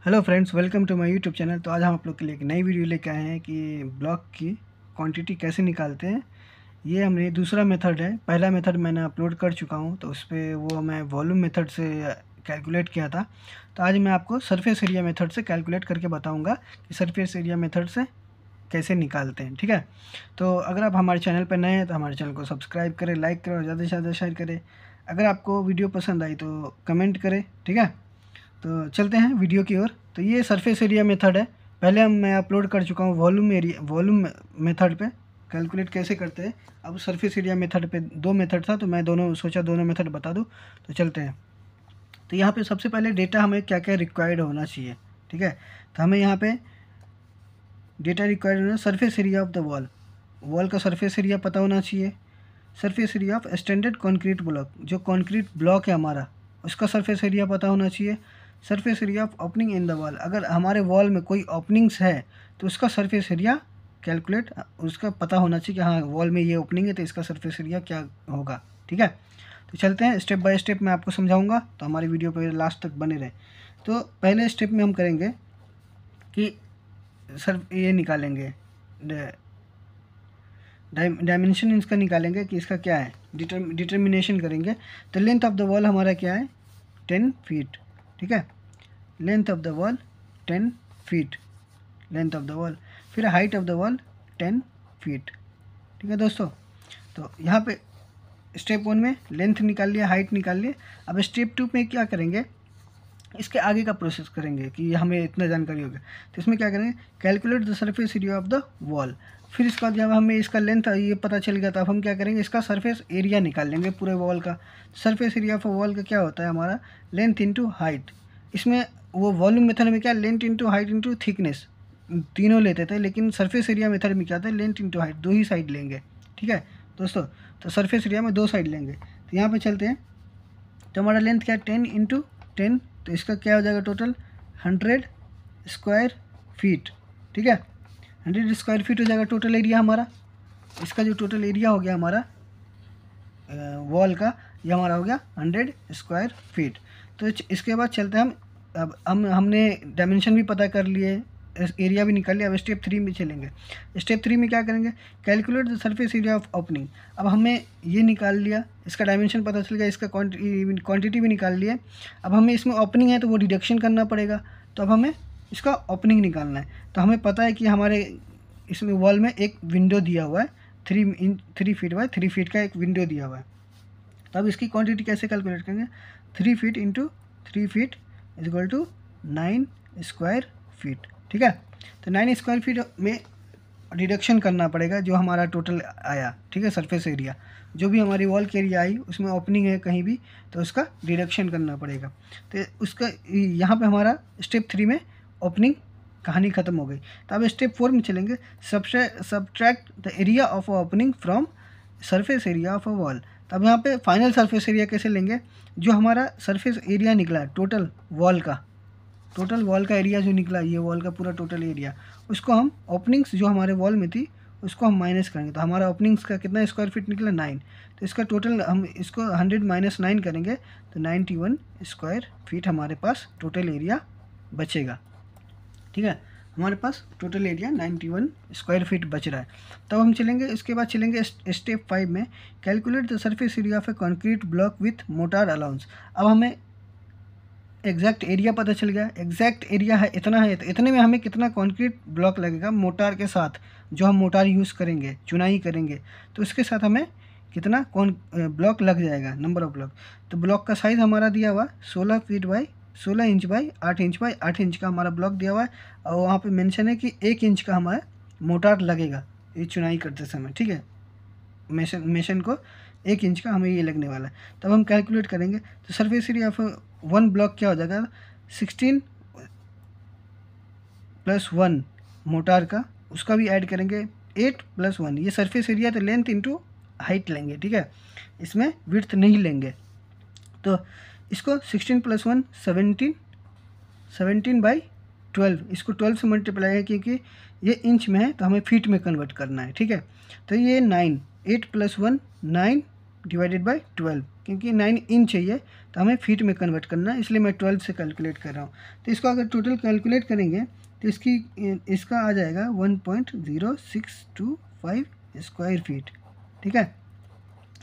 Hello friends, welcome to my YouTube channel. तो आज हम आप लोग के लिए एक नई वीडियो लेके आए हैं कि ब्लॉक की क्वांटिटी कैसे निकालते हैं। ये हमने दूसरा मेथड है। पहला मेथड मैंने अपलोड कर चुका हूँ, तो उस पर वो मैं वॉल्यूम मेथड से कैलकुलेट किया था। तो आज मैं आपको सरफेस एरिया मेथड से कैलकुलेट करके बताऊँगा कि सरफेस एरिया मेथड से कैसे निकालते हैं। ठीक है, तो अगर आप हमारे चैनल पर नए हैं तो हमारे चैनल को सब्सक्राइब करें, लाइक करें और ज़्यादा से ज़्यादा शेयर करें। अगर आपको वीडियो पसंद आई तो कमेंट करें। ठीक है, तो चलते हैं वीडियो की ओर। तो ये सरफेस एरिया मेथड है। पहले मैं अपलोड कर चुका हूँ वॉल्यूम मेथड पे कैलकुलेट कैसे करते हैं। अब सरफेस एरिया मेथड पे दो मेथड था, तो मैं दोनों मेथड बता दूँ। तो चलते हैं। तो यहाँ पे सबसे पहले डेटा हमें क्या क्या रिक्वायर्ड होना चाहिए। ठीक है, तो हमें यहाँ पे डेटा रिक्वायर्ड होना, surface area of the wall का सरफेस एरिया पता होना चाहिए। Surface area of standard concrete block, जो कॉन्क्रीट ब्लॉक है हमारा, उसका सरफेस एरिया पता होना चाहिए। Surface area of opening in the wall, अगर हमारे वॉल में कोई ओपनिंग्स है तो उसका सरफेस एरिया कैलकुलेट उसका पता होना चाहिए कि हाँ वॉल में ये ओपनिंग है तो इसका सरफेस एरिया क्या होगा। ठीक है, तो चलते हैं स्टेप बाय स्टेप मैं आपको समझाऊंगा, तो हमारी वीडियो पर लास्ट तक बने रहे। तो पहले स्टेप में हम करेंगे कि सर ये निकालेंगे डायमेंशन इसका निकालेंगे कि इसका क्या है, डिटर्मिनेशन करेंगे। तो लेंथ ऑफ द वॉल हमारा क्या है, 10 फीट। ठीक है, length of the wall 10 feet, length of the wall. फिर height of the wall 10 feet. ठीक है दोस्तों, तो यहाँ पे स्टेप 1 में लेंथ निकाल लिया, हाइट निकाल लिया। अब स्टेप 2 में क्या करेंगे, इसके आगे का प्रोसेस करेंगे कि हमें इतना जानकारी होगा। तो इसमें क्या करेंगे, calculate the surface area of the wall. फिर इसका जब हमें इसका लेंथ ये पता चल गया, तो अब हम क्या करेंगे, इसका सरफेस एरिया निकाल लेंगे पूरे वॉल का। सरफेस एरिया ऑफ वॉल का क्या होता है हमारा, लेंथ इंटू हाइट। इसमें वो वॉल्यूम मेथड में क्या, length into height into thickness तीनों लेते थे, लेकिन सरफेस एरिया मेथड में क्या था, लेंथ इंटू हाइट दो ही साइड लेंगे। ठीक है दोस्तों, तो सरफेस एरिया में दो साइड लेंगे। तो यहाँ पर चलते हैं। तो हमारा लेंथ क्या है, 10 इंटू 10, तो इसका क्या हो जाएगा टोटल 100 स्क्वायर फीट। ठीक है, 100 स्क्वायर फीट हो जाएगा टोटल एरिया हमारा। इसका जो टोटल एरिया हो गया हमारा वॉल का, ये हमारा हो गया 100 स्क्वायर फीट। तो इसके बाद चलते हैं हम। अब हमने डायमेंशन भी पता कर लिए, एरिया भी निकाल लिया। अब स्टेप 3 में चलेंगे। स्टेप 3 में क्या करेंगे, calculate the surface area of opening. अब हमें ये निकाल लिया, इसका डायमेंशन पता चल गया, इसका क्वांटिटी भी निकाल लिया। अब हमें इसमें ओपनिंग है तो वो डिडक्शन करना पड़ेगा। तो अब हमें इसका ओपनिंग निकालना है। तो हमें पता है कि हमारे इसमें वॉल में एक विंडो दिया हुआ है, 3 फीट बाय 3 फीट का एक विंडो दिया हुआ है। तो अब इसकी क्वांटिटी कैसे कैलकुलेट करेंगे, 3 feet into 3 feet is equal to 9 square feet. ठीक है, तो 9 स्क्वायर फीट में डिडक्शन करना पड़ेगा जो हमारा टोटल आया। ठीक है, सरफेस एरिया जो भी हमारी वॉल के एरिया आई, उसमें ओपनिंग है कहीं भी तो उसका डिडक्शन करना पड़ेगा। तो उसका यहाँ पे हमारा स्टेप 3 में ओपनिंग कहानी ख़त्म हो गई। तो अब स्टेप 4 में चलेंगे, subtract the area of opening from surface area of a wall. तो अब यहाँ पे फाइनल सरफेस एरिया कैसे लेंगे, जो हमारा सरफेस एरिया निकला टोटल वॉल का एरिया जो निकला, ये वॉल का पूरा टोटल एरिया, उसको हम ओपनिंग्स जो हमारे वॉल में थी उसको हम माइनस करेंगे। तो हमारा ओपनिंग्स का कितना स्क्वायर फीट निकला, 9। तो इसका टोटल हम इसको 100 माइनस 9 करेंगे तो 91 स्क्वायर फीट हमारे पास टोटल एरिया बचेगा। ठीक है, हमारे पास टोटल एरिया 91 स्क्वायर फीट बच रहा है। तब हम चलेंगे, इसके बाद चलेंगे स्टेप 5 में, calculate the surface area of A concrete block with motor allowance. अब हमें एग्जैक्ट एरिया पता चल गया, एग्जैक्ट एरिया है इतना है, तो इतने में हमें कितना कंक्रीट ब्लॉक लगेगा मोटार के साथ, जो हम मोटार यूज़ करेंगे, चुनाई करेंगे, तो उसके साथ हमें कितना कौन ब्लॉक लग जाएगा, नंबर ऑफ ब्लॉक। तो ब्लॉक का साइज़ हमारा दिया हुआ 16 feet by 16 inch by 8 inch by 8 inch का हमारा ब्लॉक दिया हुआ है। और वहाँ पे मेंशन है कि 1 इंच का हमारा मोटार लगेगा ये चुनाई करते समय। ठीक है, मेशन को 1 इंच का हमें ये लगने वाला है। तब हम कैलकुलेट करेंगे, तो सरफेस एरिया ऑफ 1 ब्लॉक क्या हो जाएगा, 16 + 1 मोटार का, उसका भी ऐड करेंगे 8 + 1, ये सरफेस एरिया। तो लेंथ इंटू हाइट लेंगे। ठीक है, इसमें विड्थ नहीं लेंगे। तो इसको 16 + 1 17 बाई 12, इसको 12 से मल्टीप्लाई है क्योंकि ये इंच में है तो हमें फीट में कन्वर्ट करना है। ठीक है, तो ये 9, 8 + 1 9 डिवाइडेड बाई 12, क्योंकि 9 इन चाहिए तो हमें फीट में कन्वर्ट करना है, इसलिए मैं 12 से कैलकुलेट कर रहा हूँ। तो इसको अगर टोटल कैलकुलेट करेंगे तो इसका आ जाएगा 1.0625 स्क्वायर फीट। ठीक है,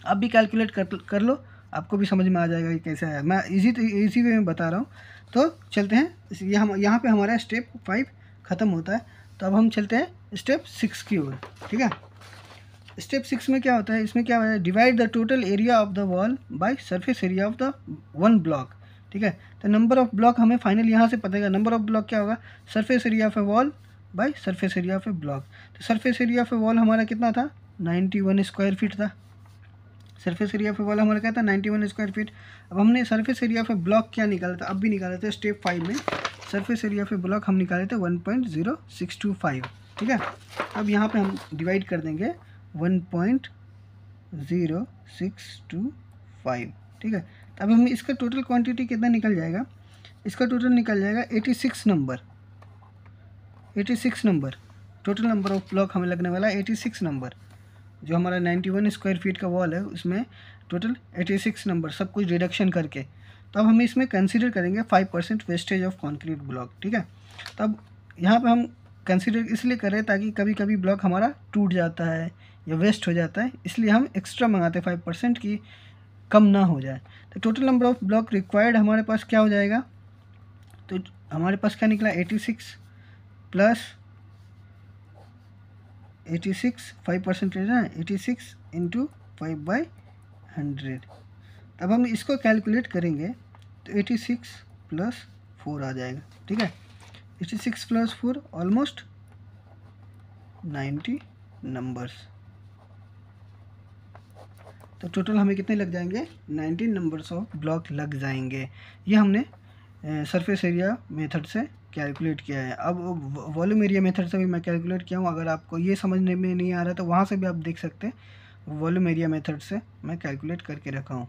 आप भी कैलकुलेट कर लो, आपको भी समझ में आ जाएगा कि कैसे आया। मैं इजी वे में बता रहा हूँ। तो चलते हैं, यहाँ पे हमारा स्टेप 5 ख़त्म होता है। तो अब हम चलते हैं स्टेप 6 की ओर। ठीक है, स्टेप 6 में क्या होता है, इसमें क्या है, divide the total area of the wall by surface area of the one block. ठीक है, तो नंबर ऑफ ब्लॉक हमें फाइनल यहाँ से पता है। नंबर ऑफ ब्लॉक क्या होगा, surface area of a wall by surface area of a block. तो surface area of a wall हमारा कितना था, 91 स्क्वायर फीट था। Surface area of a wall हमारा क्या था, 91 स्क्वायर फीट। अब हमने surface area of a block क्या निकाला था, अब भी निकाला था स्टेप 5 में। Surface area of a block हम निकाले थे 1.0625। ठीक है, अब यहाँ पे हम डिवाइड कर देंगे 1.0625। ठीक है, अब हम इसका टोटल क्वांटिटी कितना निकल जाएगा, इसका टोटल निकल जाएगा 86 number. 86 number total number of block हमें लगने वाला है 86 नंबर। जो हमारा 91 स्क्वायर फीट का वॉल है उसमें टोटल 86 नंबर, सब कुछ डिडक्शन करके। तो अब हम इसमें कंसीडर करेंगे 5% वेस्टेज ऑफ कॉन्क्रीट ब्लॉक। ठीक है, तो अब यहाँ पे हम कंसीडर इसलिए कर रहे हैं ताकि कभी कभी ब्लॉक हमारा टूट जाता है या वेस्ट हो जाता है, इसलिए हम एक्स्ट्रा मंगाते हैं 5% की, कम ना हो जाए। तो total number of block required हमारे पास क्या हो जाएगा, तो हमारे पास क्या निकला, 86 प्लस 86 5% है ना, 86 इंटू 5/100। अब हम इसको कैलकुलेट करेंगे तो 86 प्लस 4 आ जाएगा। ठीक है, 86 प्लस 4 ऑलमोस्ट 90 नंबर्स। तो टोटल हमें कितने लग जाएंगे, 19 नंबर्स ऑफ ब्लॉक लग जाएंगे। ये हमने सरफेस एरिया मेथड से कैलकुलेट किया है। अब वॉल्यूम एरिया मेथड से भी मैं कैलकुलेट किया हूँ, अगर आपको ये समझने में नहीं आ रहा तो वहाँ से भी आप देख सकते हैं। वॉल्यूम एरिया मेथड से मैं कैलकुलेट करके रखा हूँ।